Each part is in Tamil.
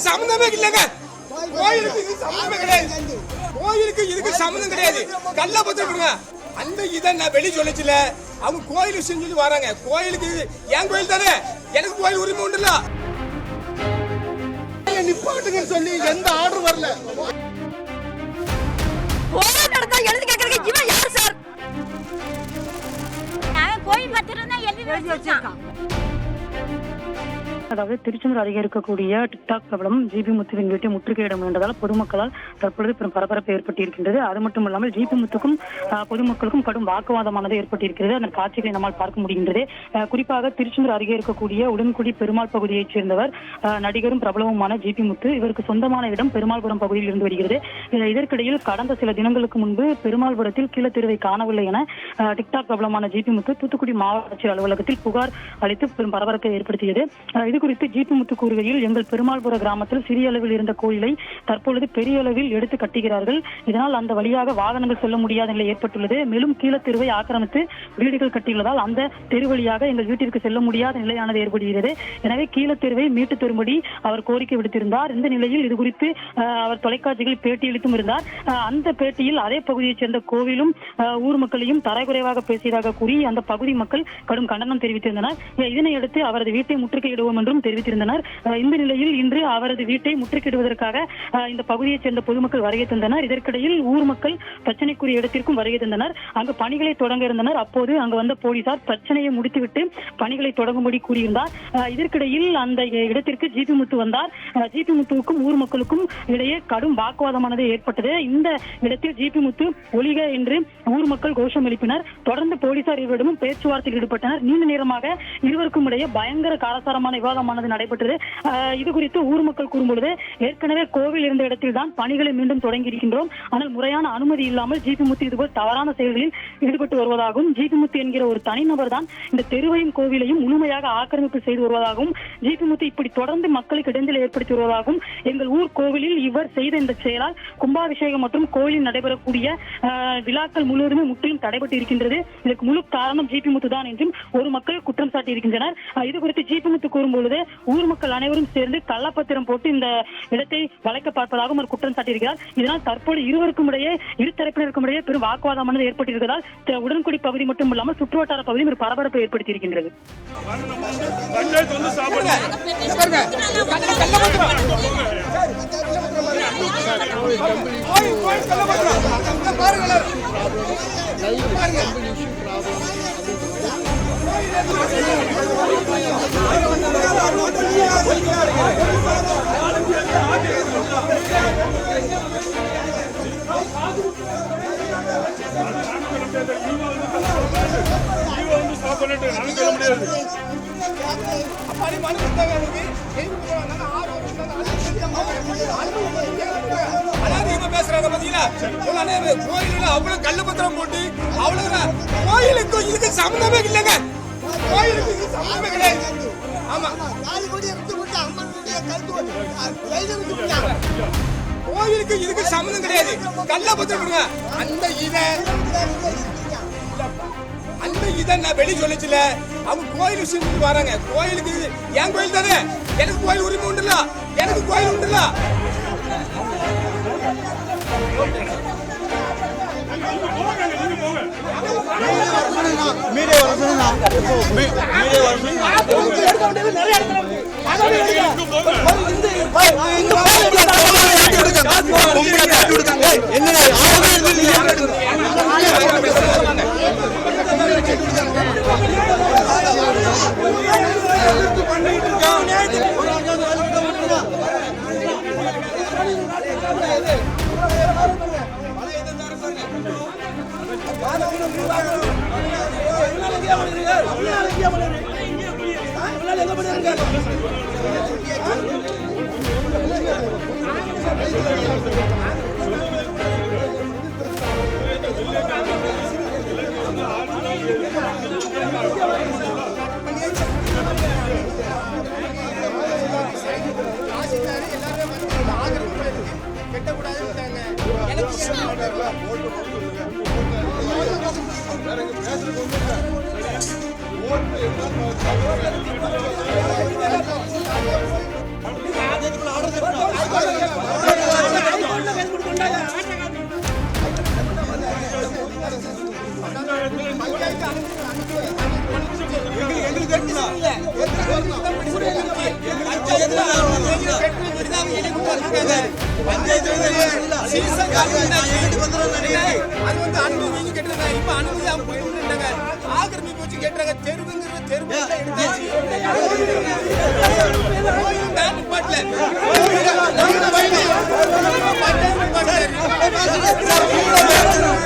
சம்பந்தமே இல்லைங்க. கோயிலுக்கு இது சம்பந்தமே கிடையாது. கோயிலுக்கு இதுக்கு சம்பந்தம் கிடையாது. கள்ள பத்திரங்க அந்த இதை நான் வெளியே சொல்லிச்சுல. அவங்க கோயில் விஷயம் சொல்லி வராங்க. கோயிலுக்கு என் கோயில் தானே, எனக்கு கோயில் உரிமை உண்டுல. நிப்பாட்டுங்கன்னு சொல்லி எந்த ஆர்டர் வரல. அதாவது திருச்செந்தூர் அருகே இருக்கக்கூடிய டிக்டாக் பிரபலம் ஜிபி முத்துவின் வீட்டை முற்றுகையிட முயன்றதால் பொதுமக்களால் தற்பொழுது பெரும் பரபரப்பு ஏற்பட்டிருக்கின்றது. அது மட்டும் இல்லாமல் ஜிபி முத்துக்கும் பொதுமக்களுக்கும் கடும் வாக்குவாதமானது ஏற்பட்டிருக்கிறது. அந்த காட்சிகளை நம்மால் பார்க்க முடிகின்றது. குறிப்பாக திருச்செந்தூர் அருகே இருக்கக்கூடிய உடன்குடி பெருமாள் பகுதியைச் சேர்ந்தவர் நடிகரும் பிரபலமுமான ஜிபி முத்து. இவருக்கு சொந்தமான இடம் பெருமாள்புரம் பகுதியில் இருந்து வருகிறது. இதற்கிடையில் கடந்த சில தினங்களுக்கு முன்பு பெருமாள்புரத்தில் கீழத்தெருவை காணவில்லை என டிக்டாக் பிரபலமான ஜிபி முத்து தூத்துக்குடி மாவட்ட ஆட்சியர் அலுவலகத்தில் புகார் அளித்து பெரும் பரபரப்பை ஏற்படுத்தியது. இது குறித்து ஜிபி முத்து கூறுகையில், எங்கள் பெருமாள்புர கிராமத்தில் சிறிய அளவில் இருந்த கோயிலை தற்பொழுது பெரிய அளவில் எடுத்து கட்டுகிறார்கள். இதனால் அந்த வழியாக வாகனங்கள் செல்ல முடியாத நிலை ஏற்பட்டுள்ளது. மேலும் கீழத்தெருவை ஆக்கிரமித்து வீடுகள் கட்டியுள்ளதால் அந்த தெரு வழியாக எங்கள் வீட்டிற்கு செல்ல முடியாத நிலையானது ஏற்படுகிறது. எனவே கீழத்தெருவை மீட்டு தரும்படி அவர் கோரிக்கை விடுத்திருந்தார். இந்த நிலையில் இது குறித்து அவர் தொலைக்காட்சிகளில் பேட்டியளித்தும் இருந்தார். அந்த பேட்டியில் அதே பகுதியைச் சேர்ந்த கோவிலும் ஊர் மக்களையும் தரைக்குறைவாக பேசியதாக கூறி அந்த பகுதி மக்கள் கடும் கண்டனம் தெரிவித்திருந்தனர். இதனையடுத்து அவரது வீட்டை முற்றுகையிடுவோம் என்றும் தெரிவித்திருந்தனர். இந்த நிலையில் இன்று அவரது வீட்டை முற்றுகையிடுவதற்காக இந்த பகுதியைச் சேர்ந்த பொதுமக்கள் வருகை தந்தனர். இதற்கிடையில் ஊர் மக்கள் பிரச்சனைக்குரிய இடத்திற்கும் வருகை தந்தனர். அங்கு பணிகளை தொடங்க இருந்தனர். அப்போது அங்கு வந்த போலீசார் பிரச்சனையை முடித்துவிட்டு பணிகளை தொடங்கும்படி கூறியிருந்தார். இதற்கிடையில் அந்த இடத்திற்கு ஜிபி முத்து வந்தார். ஜிபி முத்துவுக்கும் ஊர் மக்களுக்கும் இடையே கடும் வாக்குவாதமானது ஏற்பட்டது. இந்த இடத்தில் ஜிபி முத்து ஒளிக என்று ஊர் மக்கள் கோஷம் எழுப்பினர். தொடர்ந்து போலீசார் இருவரிடமும் பேச்சுவார்த்தையில் ஈடுபட்டனர். நீண்ட நேரமாக இருவருக்கும் இடையே பயங்கர காரசாரமான விவாதமானது நடைபெற்றது. இது குறித்து ஊர் மக்கள் கூறும்பொழுது, ஏற்கனவே கோவில் இருந்த இடத்தில் தான் பணிகளை மீண்டும் தொடங்கி இருக்கின்றோம். ஆனால் முறையான அனுமதி இல்லாமல் ஜிபி முத்து இதுபோல் தவறான செயல்களில் ஈடுபட்டு வருவதாகவும், ஜிபி முத்து என்கிற ஒரு தனிநபர் தான் இந்த தெருவையும் கோவிலையும் முழுமையாக ஆக்கிரமிப்பு செய்து வருவதாகவும், ஜிபி முத்து இப்படி தொடர்ந்து மக்களுக்கு இடைஞ்சலை ஏற்படுத்தி வருவதாகவும், எங்கள் ஊர் கோவிலில் இவர் செய்த இந்த செயலால் கும்பாபிஷேகம் மற்றும் கோவிலில் நடைபெறக்கூடிய விழாக்கள் முழுவதுமே முற்றிலும் தடைபட்டு இருக்கின்றது. இதற்கு முழு காரணம் ஜிபி முத்து தான் என்றும் ஒரு மக்கள் குற்றம் சாட்டி இருக்கின்றனர். இது குறித்து ஜிபி முத்து கூறும்பொழுது, ஊர் மக்கள் அனைவரும் சேர்ந்து கள்ளப்பத்திரம் போட்டு இந்த இடத்தை வளைக்க பார்ப்பதாகவும் ஒரு குற்றம் சாட்டியிருக்கிறார். இதனால் தற்போது இருவருக்கும் இடையே இரு தரப்பினருக்கும் இடையே பெரும் வாக்குவாதமானது ஏற்பட்டிருப்பதால் உடன்குடி பகுதி மட்டும் இல்லாமல் சுற்றுவட்டார பகுதியில் ஒரு பரபரப்பை ஏற்படுத்தி இருக்கின்றது. பேசுறாங்க பாத்தீங்களா? அவ்வளவு கள்ள பத்திரம் போட்டு அவ்வளவு கோயிலுக்கு இதுக்கு சம்பந்தமே இல்லைங்க. கோயிலுக்கு இது சம்பந்தமே கிடையாது. ஆமா, கோயிலுக்கு இதுக்கு சம்பந்தம் கிடையாது. கள்ள பத்திரம் அந்த இதை நான் வெளியே சொல்லிச்சுல. அவங்க கோயில் விஷயம் சொல்லி வராங்க. கோயிலுக்கு என் கோயில் தானே, எனக்கு கோயில் உரிமை உண்டுல, எனக்கு கோயில் உண்டுல. மீடியா வர சொன்னா மீடியா வர சொன்னா எனக்கு ஆக்கிரமிப்பு வச்சு கேட்டாங்க. தெருவுங்கிற தெருவு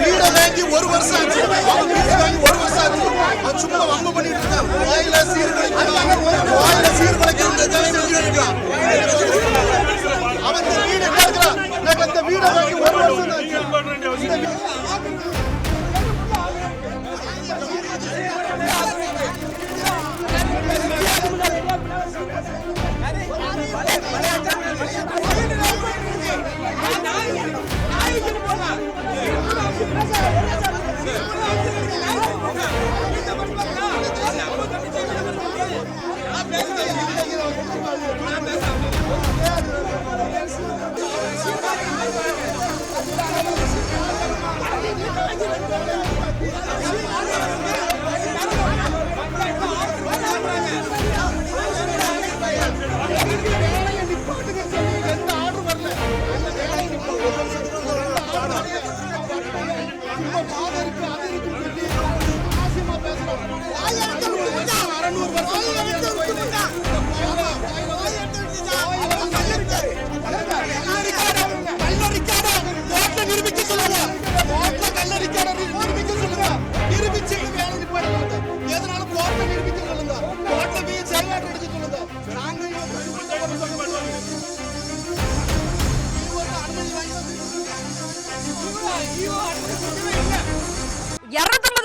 வீட வாங்கி 1 வருஷம் ஆச்சு. சும்மா வம்பு பண்ணிட்டு இருக்கான். கோயில சீர்குலைக்க அவன் இந்த வீடு கேட்கிறான். இந்த வீட வாங்கி 1 வருஷம் ஆச்சு.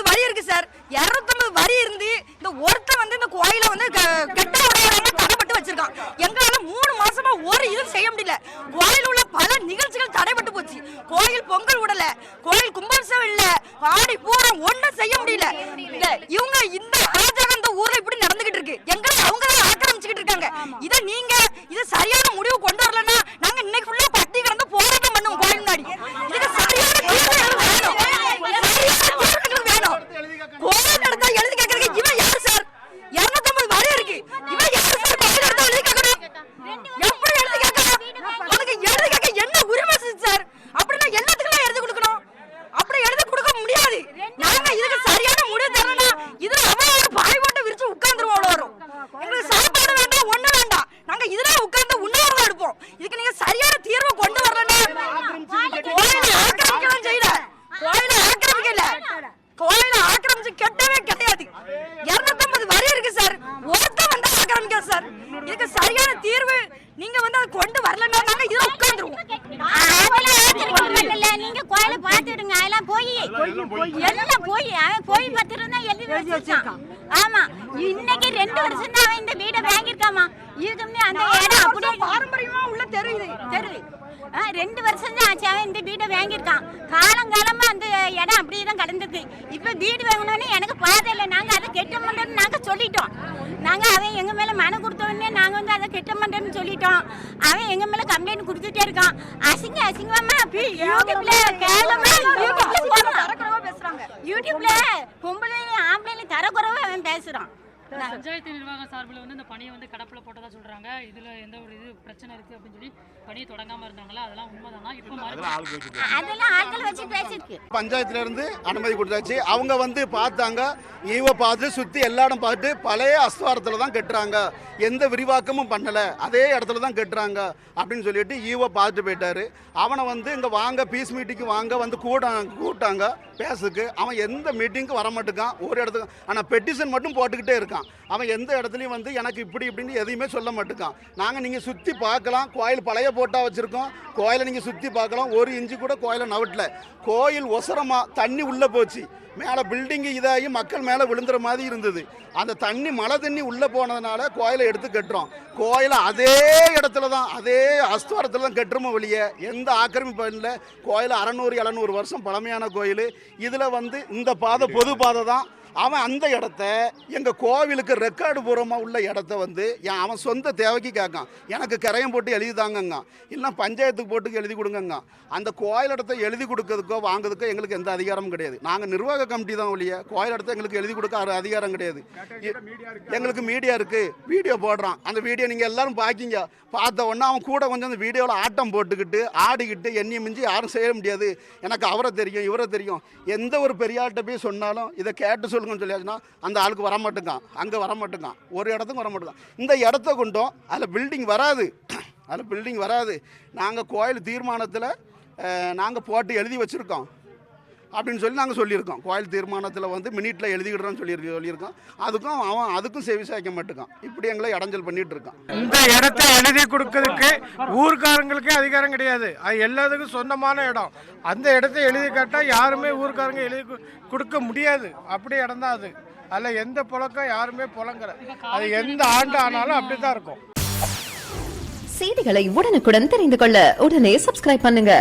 வரி இருக்கு சார். 250 வரி இருந்து இந்த ஒருத்தன் வந்து இந்த கோயில வந்து கெட்ட உடையாரமா தடைப்பட்டு வச்சிருக்கான். எங்களால 3 மாசமா ஒரு இது செய்ய முடியல. கோயில் உள்ள பல நிகழ்ச்சிகள் தடைப்பட்டு போச்சு. கோயில் பொங்கல் விடல, கோயில் கும்பாபிஷேகம் இல்ல, ஆடி பூரம் ஒண்ணும் செய்ய முடியல. இவங்க இந்த அராஜகம் இந்த ஊர்ல இப்படி நடந்துகிட்டு இருக்கு. எங்களை அவங்க ஆக்கிரமிச்சுக்கிட்டு இருக்காங்க. இதை நீங்க இது சரியான முடிவு கொண்டு வரலன்னா நாங்க இன்னைக்கு ஃபுல்லா பட்டி கிடந்து போராட்டம் பண்ணுவோம் கோயில் முன்னாடி. இதுக்கு சரியான தீர்வு வேணும். கோயில் நடத்தா எழுதி கேட்கறதுக்கு இவன் யாரு சார்? 250 வரி இருக்கு. இவன் யாரு சார்? கோயில் நடத்தா எழுதி கேட்கணும். எப்படி எழுதி கேட்கணும்? அதுக்கு எழுதி கேட்க என்ன உரிமை சார்? அப்படின்னா எல்லாத்துக்கும் எழுதி கொடுக்கணும். அப்படி எழுதி கொடுக்க முடியாது. நாங்க இதுக்கு சரியான முடிவு தரணும்னா இதுல அவன் பாய் போட்டு விரிச்சு உட்கார்ந்துருவோம். வரும் எங்களுக்கு சாப்பாடு வேண்டாம், ஒண்ணு வேண்டாம். நாங்க இதுல உட்கார்ந்து உண்ணாவிரதம் எடுப்போம். இதுக்கு நீங்க சரியான தீர்வு கொண்டு வரலன்னா கோயிலை ஆக்கிரமிக்கலாம் செய்யல. கோயிலை ஆக்கிரமிக்கல. கோயில ஆக்கிரமிச்சு கெட்டவே கிடையாது. 250 வரி இருக்கு சார். ஒருத்த வந்து ஆக்கிரமிக்க சார். இதுக்கு சரியான தீர்வு நீங்க வந்து அதை கொண்டு வரலன்னா நாங்க இதுல உட்கார்ந்துருவோம். நீங்க கோயில பாத்துடுங்க. அதெல்லாம் போய் எல்லாம் போய் அவன் போய் பத்திரம் எழுதி வச்சிருக்கான். ஆமா, இன்னைக்கு 2 வருஷம் தான் அவன் இந்த வீடை வாங்கியிருக்காமா. இதுக்கு அந்த இடம் அப்படியே பாரம்பரியமா உள்ள தெரு இது. தெரு 2 வருஷம் தான் ஆச்சு அவன் இந்த வீடை வாங்கியிருக்கான். காலங்காலமா அந்த இடம் அப்படியே தான் கடந்துருக்கு. இப்ப வீடு வாங்கணும்னு எனக்கு பாதை இல்லை. நாங்க அதை கெட்ட மாட்டோம்னு நாங்க சொல்லிட்டோம். நாங்க அவன் எங்க மேல மனு கொடுத்தோடனே நாங்க வந்து அதை கெட்ட மாட்டோம்னு சொல்லிட்டோம். அவன் எங்க மேல கம்ப்ளைண்ட் கொடுத்துட்டே இருக்கான். அசிங்கமா யூடியூப்ல கேவலமா யூடியூப்ல பொம்பளை ஆம்பளை தரக்குறவா அவன் பேசுறான். பஞ்சாயத்து நிர்வாகம் சார்பில் வந்து இந்த பணியை வந்து கடப்பில் போட்டதா சொல்றாங்க. இதுல எந்த ஒரு இது பிரச்சனை இருக்கு அப்படின்னு சொல்லி பணியை தொடங்காம இருந்தாங்களா? அதெல்லாம் உண்மைதானா? இப்போ அதெல்லாம் ஆட்கள் வச்சு பேசிருக்கு. பஞ்சாயத்துல இருந்து அனுமதி கொடுத்தாச்சு. அவங்க வந்து பார்த்தாங்க, ஈவ பார்த்து சுத்தி எல்லா இடம் பார்த்து பழைய அஸ்வாரத்துல தான் கட்டுறாங்க, எந்த விரிவாக்கமும் பண்ணல, அதே இடத்துல தான் கட்டுறாங்க அப்படின்னு சொல்லிட்டு ஈவ பார்த்துட்டு போயிட்டாரு. அவனை வந்து இங்க வாங்க பீஸ் மீட்டிங்கு வாங்க வந்து கூட்டாங்க பேசுக்கு. அவன் எந்த மீட்டிங்க்கும் வர மாட்டேங்கான். ஒரு இடத்துக்கு ஆனா பெட்டிஷன் மட்டும் போட்டுக்கிட்டே இருக்கான். அவன் எந்த இடத்துலையும் வந்து எனக்கு இப்படி இப்படின்னு எதையுமே சொல்ல மாட்டேங்கான். நாங்கள் நீங்கள் சுற்றி பார்க்கலாம், கோயில் பழைய போட்டா வச்சுருக்கோம், கோயிலை நீங்கள் சுற்றி பார்க்கலாம். 1 இன்ச்சு கூட கோயிலை நவட்டல. கோயில் ஒசரமாக தண்ணி உள்ளே போச்சு. மேலே பில்டிங்கு இதாகி மக்கள் மேலே விழுந்துற மாதிரி இருந்தது. அந்த தண்ணி மழை தண்ணி உள்ளே போனதுனால கோயிலை எடுத்து கட்டுறோம். கோயிலை அதே இடத்துல தான், அதே அஸ்துவாரத்தில் தான் கட்டுறோமோ வெளியே எந்த ஆக்கிரமிப்பும் இல்லை. கோயில் 600-700 வருஷம் பழமையான கோயில். இதில் வந்து இந்த பாதை பொது பாதை தான். அவன் அந்த இடத்த எங்கள் கோவிலுக்கு ரெக்கார்டு பூர்வமாக உள்ள இடத்த வந்து அவன் சொந்த தேவைக்கு கேட்கான். எனக்கு கரையம் போட்டு எழுதி தாங்கங்க, இல்லை பஞ்சாயத்துக்கு போட்டு எழுதி கொடுங்கங்க. அந்த கோயில் இடத்த எழுதி கொடுக்கறதுக்கோ வாங்குறதுக்கோ எங்களுக்கு எந்த அதிகாரமும் கிடையாது. நாங்கள் நிர்வாக கமிட்டி தான் ஒழிய கோயில் இடத்த எங்களுக்கு எழுதி கொடுக்க அதிகாரம் கிடையாது. எங்களுக்கு மீடியா இருக்குது, வீடியோ போடுறான். அந்த வீடியோ நீங்கள் எல்லாரும் பார்க்கிங்க. பார்த்த உடனே அவன் கூட கொஞ்சம் அந்த வீடியோவில் ஆட்டம் போட்டுக்கிட்டு ஆடிக்கிட்டு என்னையை மிஞ்சி யாரும் செய்ய முடியாது, எனக்கு அவரை தெரியும் இவரை தெரியும், எந்த ஒரு பெரிய ஆள்கிட்ட போய் சொன்னாலும் இதை கேட்டு சொல்லுங்கன்னு சொல்லியாச்சுன்னா அந்த ஆளுக்கு வரமாட்டேங்கான், அங்கே வரமாட்டேங்கான், ஒரு இடத்துக்கும் வரமாட்டேங்கான். இந்த இடத்த கொண்டோம் அதில் பில்டிங் வராது, நாங்கள் கோயில் தீர்மானத்தில் நாங்கள் போட்டு எழுதி வச்சுருக்கோம் அப்படின்னு சொல்லி நாங்கள் சொல்லியிருக்கோம். கோயில் தீர்மானத்தில் வந்து மினிட்டில் எழுதிக்கிடுறோன்னு சொல்லியிருக்கோம். அதுக்கும் செவி சாய்க்க மாட்டேங்கான். இப்படி எங்களை இடைஞ்சல் பண்ணிட்டு இருக்கான். இந்த இடத்த எழுதி கொடுக்கறதுக்கு ஊர்க்காரங்களுக்கே அதிகாரம் கிடையாது. அது எல்லாத்துக்கும் சொந்தமான இடம். அந்த இடத்த எழுதி கேட்டால் யாருமே ஊர்க்காரங்க எழுதி கொடுக்க முடியாது. அப்படி இடம் தான் அது. அதில் எந்த புழக்கம் யாருமே புழங்கல. அது எந்த ஆண்டு ஆனாலும் அப்படி தான் இருக்கும். செய்திகளை உடனுக்குடன் தெரிந்து கொள்ள உடனே சப்ஸ்கிரைப் பண்ணுங்க.